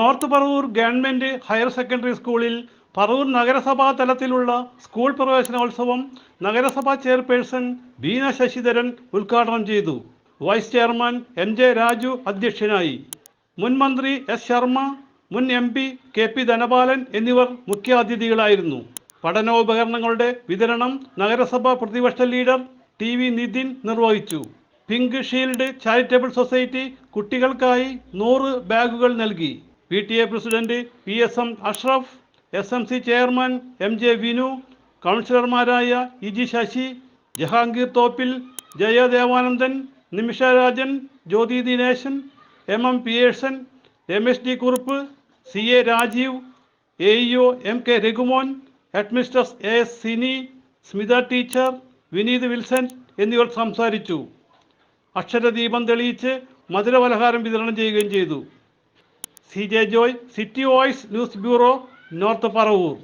North Paravur government higher secondary സ്കൂളിൽ പറവൂർ നഗരസഭാ തലത്തിലുള്ള സ്കൂൾ പ്രവേശനോത്സവം നഗരസഭാ ചെയർപേഴ്സൺ ബീന ശശിധരൻ ഉദ്ഘാടനം ചെയ്തു. വൈസ് ചെയർമാൻ MJ രാജു അധ്യക്ഷനായി. മുൻ മന്ത്രി S. ശർമ്മ, മുൻ MP KP ധനപാലൻ എന്നിവർ മുഖ്യാതിഥികളായിരുന്നു. പഠനോപകരണങ്ങളുടെ വിതരണം നഗരസഭാ പ്രതിപക്ഷ ലീഡർ TV നിതിൻ നിർവഹിച്ചു. പിങ്ക് ഷീൽഡ് ചാരിറ്റബിൾ സൊസൈറ്റി കുട്ടികൾക്കായി 100 ബാഗുകൾ നൽകി. PTA president PSM Ashraf, SMC chairman MJ Vinu, കൗൺസിലർമാരായ EG Sasi, Jahangir Thoppil, Jayadevanandan, Nimisha Rajan, Jyothi Dineshan, MM Pearson, Ramesh D. Kurup, CA Rajeev, AEO MK Raghumon, headmistress AS Sini, Smitha teacher, Vineeth Wilson എന്നിവർ സംസാരിച്ചു. അക്ഷരദീപം തെളിയിച്ച് മധുരപലഹാരം വിതരണം ചെയ്യുകയും ചെയ്തു. CJ Joy, city voice news bureau, north Paravur.